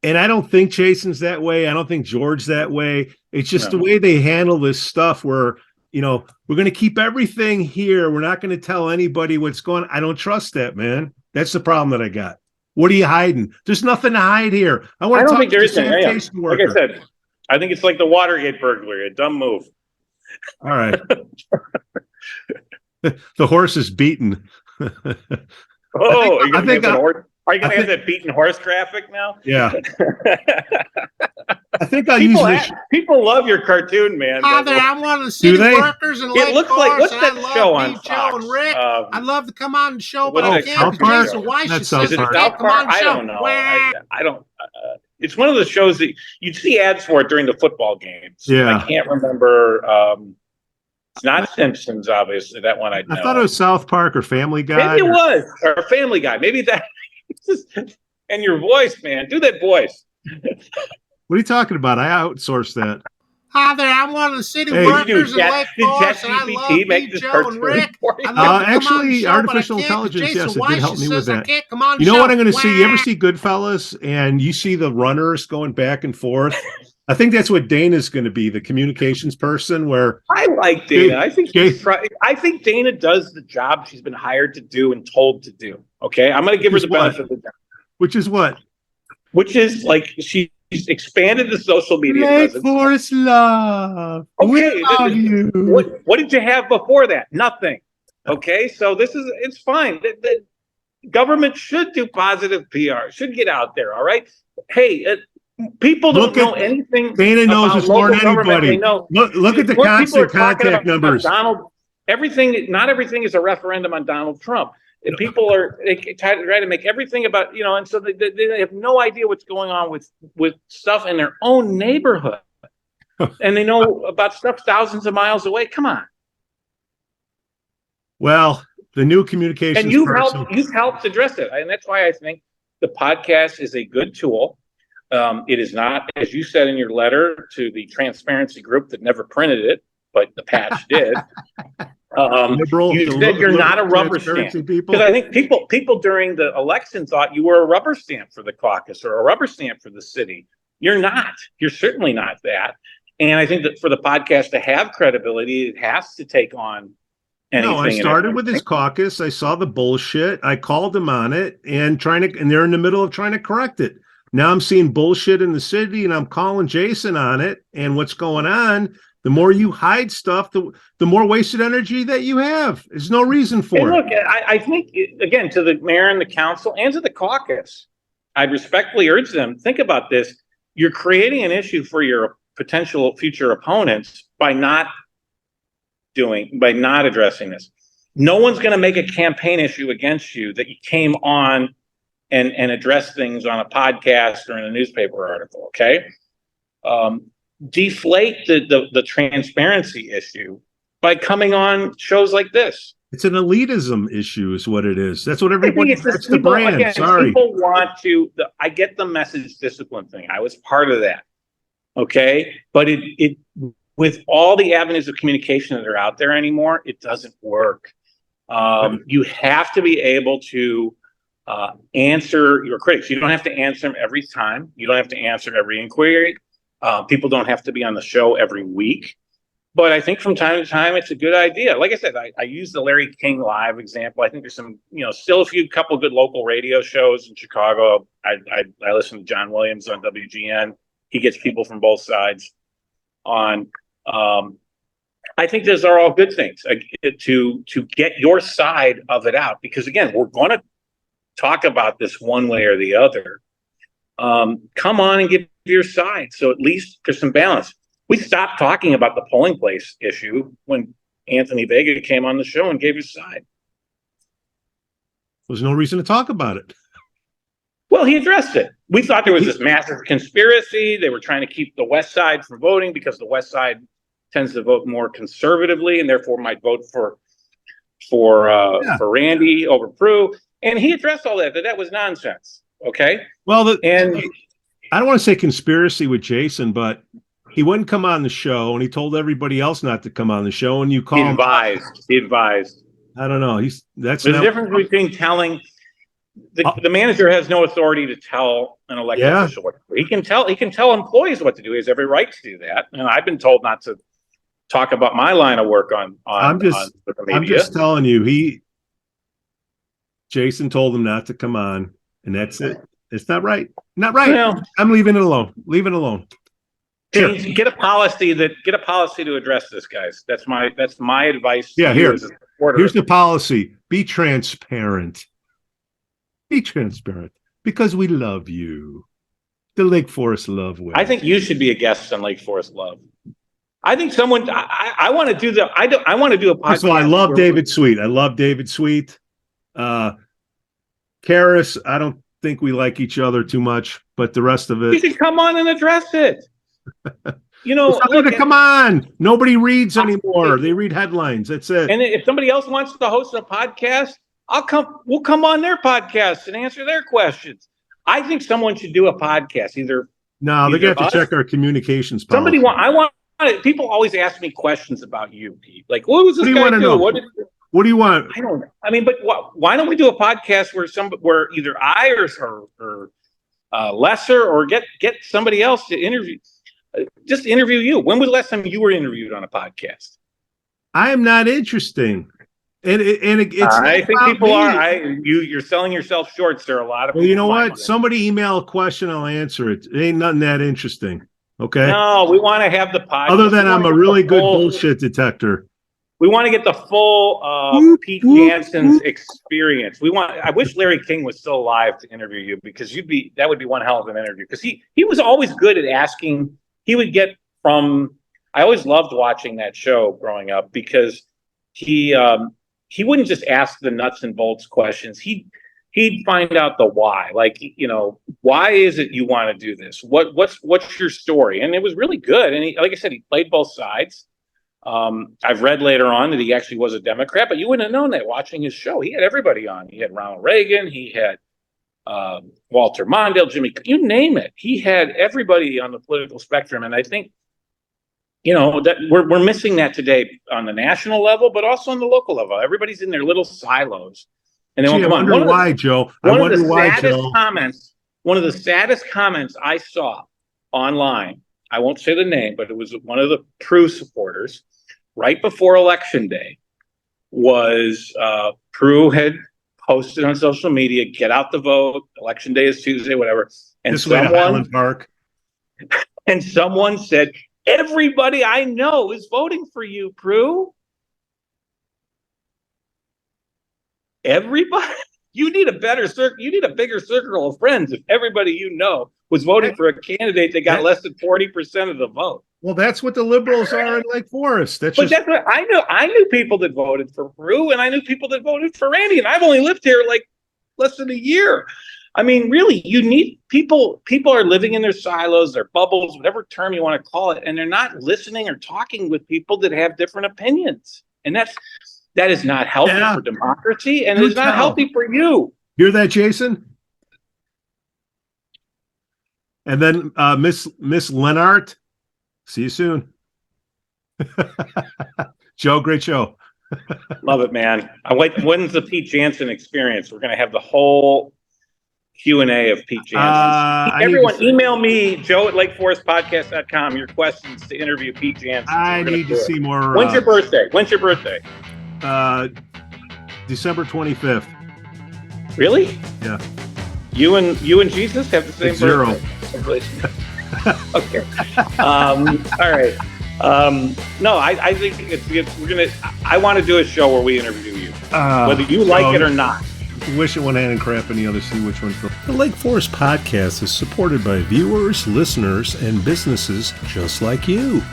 And I don't think Jason's that way. I don't think George's that way. It's just the way they handle this stuff where, we're going to keep everything here. We're not going to tell anybody what's going on. I don't trust that, man. That's the problem that I got. What are you hiding? There's nothing to hide here. I don't think there is anything. Like I said, I think it's like the Watergate burglary, a dumb move. All right. The horse is beaten. Are you going to have that beaten horse traffic now? Yeah. I think people love your cartoon, man. I'm one of the city workers in Lake looks like, what's that show on Fox? Joe and Rick. I'd love to come on the show, but I can't. Jason Wicha says I can't come on the show. I don't know. It's one of the shows that you'd see ads for it during the football games. Yeah. I can't remember. It's not Simpsons, obviously. That one I know. I thought it was South Park or Family Guy. Maybe it was. Or Family Guy. Maybe that. And your voice, man. Do that voice. What are you talking about? I outsourced that. Hi there, I'm one of the city workers in Lake Forest, and I love Pete, Joe, and Rick. Actually, artificial intelligence, yes, it did help me with that. You know what I'm going to see? You ever see Goodfellas, and you see the runners going back and forth? I think that's what Dana's going to be, the communications person. Where I like Dana. I think Dana does the job she's been hired to do and told to do. Okay, I'm going to give her the benefit of the doubt. Which is what? Which is like she's expanded the social media presence. Forest love. Okay, what did you have before that? Nothing. Okay, so it's fine. The government should do positive PR. Should get out there. All right. Hey. People don't know anything. Dana knows us more than anybody. Look at the constant contact numbers. Not everything is a referendum on Donald Trump. And people they try to make everything about, and so they have no idea what's going on with stuff in their own neighborhood. And they know about stuff thousands of miles away. Come on. Well, the new communications and you've helped address it. And that's why I think the podcast is a good tool. It is not, as you said in your letter to the transparency group that never printed it, but the patch did. You said you're not a rubber stamp, because I think people during the election thought you were a rubber stamp for the caucus or a rubber stamp for the city. You're not. You're certainly not that. And I think that for the podcast to have credibility, it has to take on anything. No, I started with his caucus. I saw the bullshit. I called him on it and they're in the middle of trying to correct it. Now I'm seeing bullshit in the city and I'm calling Jason on it. And what's going on? The more you hide stuff, the more wasted energy that you have. There's no reason for it. Look, I think, again, to the mayor and the council and to the caucus, I'd respectfully urge them, think about this. You're creating an issue for your potential future opponents by not addressing this. No one's going to make a campaign issue against you that you came on and addressed things on a podcast or in a newspaper article, okay? Deflate the transparency issue by coming on shows like this. It's an elitism issue is what it is. That's what everybody, that's the brand. Again, sorry. People want to, I get the message discipline thing. I was part of that. Okay. But it with all the avenues of communication that are out there anymore, it doesn't work. You have to be able to answer your critics. You don't have to answer them every time. You don't have to answer every inquiry. People don't have to be on the show every week. But I think from time to time, it's a good idea. Like I said, I use the Larry King Live example. I think there's some, still couple good local radio shows in Chicago. I listen to John Williams on WGN. He gets people from both sides on. I think those are all good things to get your side of it out. Because again, we're going to talk about this one way or the other. Come on and give your side. So at least there's some balance. We stopped talking about the polling place issue when Anthony Vega came on the show and gave his side. There's no reason to talk about it. Well, he addressed it. We thought there was this massive conspiracy. They were trying to keep the West Side from voting because the West Side tends to vote more conservatively and therefore might vote for Randy over Prue. And he addressed all that was nonsense. Okay. Well, I don't want to say conspiracy with Jason, but he wouldn't come on the show, and he told everybody else not to come on the show. And you call him. He advised. I don't know. There's a difference between telling. The manager has no authority to tell an elected official what to do. He can tell employees what to do. He has every right to do that. And I've been told not to talk about my line of work on I'm just telling you, Jason told him not to come on, and that's it. It's not right. Not right. Well, I'm leaving it alone. Leave it alone. Sure. Get a policy to address this, guys. That's my advice. Yeah, here's the policy. Be transparent. Be transparent because we love you. The Lake Forest Love Way. I think you should be a guest on Lake Forest Love. I think someone. I want to do I want to do a podcast. First of all, I love David Sweet. Karras, I don't think we like each other too much, but the rest of it. You should come on and address it. Come on. Nobody reads anymore. They read headlines. That's it. And if somebody else wants to host a podcast, we'll come on their podcast and answer their questions. I think someone should do a podcast. They're gonna have to check our communications policy. People always ask me questions about you, Pete. Like, what was this guy doing? What do you want? I don't know. I mean, but why don't we do a podcast where either I or Lesser or get somebody else to interview? Just interview you. When was the last time you were interviewed on a podcast? I am not interesting. It's I think people are. You're selling yourself short, sir. A lot of people. Well, you know what? Somebody email a question, I'll answer it. It ain't nothing that interesting. Okay. No, we want to have the podcast. Other than I'm a really good bullshit detector. We want to get the full Pete Jansons experience. I wish Larry King was still alive to interview you because that would be one hell of an interview. Because he was always good at asking. He would get from. I always loved watching that show growing up because he wouldn't just ask the nuts and bolts questions. He'd find out the why. Like, why is it you want to do this? What's your story? And it was really good. And like I said, he played both sides. I've read later on that he actually was a Democrat, but you wouldn't have known that watching his show. He had everybody on. He had Ronald Reagan. He had Walter Mondale, Jimmy, you name it. He had everybody on the political spectrum. And I think that we're missing that today on the national level, but also on the local level. Everybody's in their little silos, and they won't come on. One of the saddest comments I saw online, I won't say the name, but it was one of the Prue supporters right before Election Day, was Prue had posted on social media, get out the vote, Election Day is Tuesday, whatever. And this way to Highland Park. And someone said, everybody I know is voting for you, Prue. Everybody? You need a bigger circle of friends if everybody you know was voting for a candidate that got less than 40% of the vote. Well, that's what the liberals are in Lake Forest. That's what I know. I knew people that voted for Prue, and I knew people that voted for Randy, and I've only lived here like less than a year. I mean, really, you need people. People are living in their silos, their bubbles, whatever term you want to call it, and they're not listening or talking with people that have different opinions. And that is not healthy for democracy, and it's not healthy for you. Hear that, Jason? And then Miss Lennart. See you soon. Joe, great show. Love it, man. When's the Pete Janson experience? We're going to have the whole Q&A of Pete Jansons. Everyone, email me, joe@lakeforestpodcast.com, your questions to interview Pete Jansons. I need to see more. When's your birthday? December 25th. Really? Yeah. You and Jesus have the same birthday. Okay. All right. No, I think I want to do a show where we interview you, whether you like it or not. Wish it one hand and crap in the other, see which one. The Lake Forest Podcast is supported by viewers, listeners, and businesses just like you.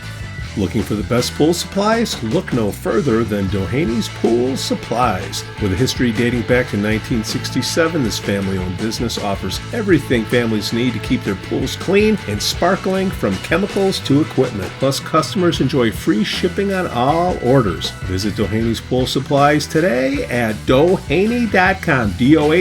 Looking for the best pool supplies? Look no further than Dohany's Pool Supplies. With a history dating back to 1967, this family-owned business offers everything families need to keep their pools clean and sparkling, from chemicals to equipment. Plus, customers enjoy free shipping on all orders. Visit Dohany's Pool Supplies today at doheny.com, DOHENY.com,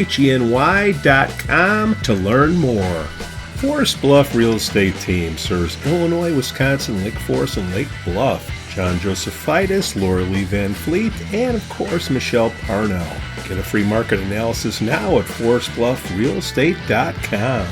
to learn more. Forest Bluff Real Estate Team serves Illinois, Wisconsin, Lake Forest, and Lake Bluff. John Josephitis, Laura Lee Van Fleet, and of course Michelle Parnell. Get a free market analysis now at forestbluffrealestate.com.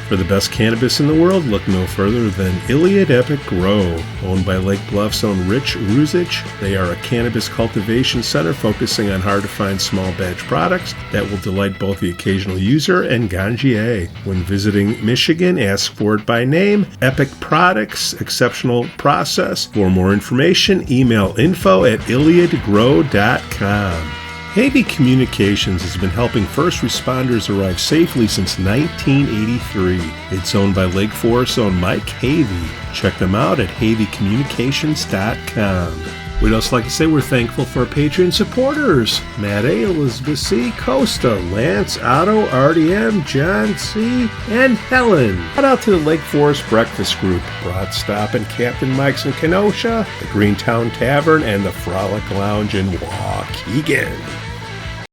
For the best cannabis in the world, look no further than Iliad Epic Grow. Owned by Lake Bluff's own Rich Ruzich, they are a cannabis cultivation center focusing on hard-to-find small batch products that will delight both the occasional user and ganjier. When visiting Michigan, ask for it by name. Epic Products, exceptional process. For more information, email info@iliadgrow.com. Havey Communications has been helping first responders arrive safely since 1983. It's owned by Lake Forest's own Mike Havey. Check them out at haveycommunications.com. We'd also like to say we're thankful for our Patreon supporters: Matt A., Elizabeth C., Costa, Lance, Otto, RDM, John C., and Helen. Shout out to the Lake Forest Breakfast Group, Broad Stop and Captain Mike's in Kenosha, the Greentown Tavern, and the Frolic Lounge in Waukegan.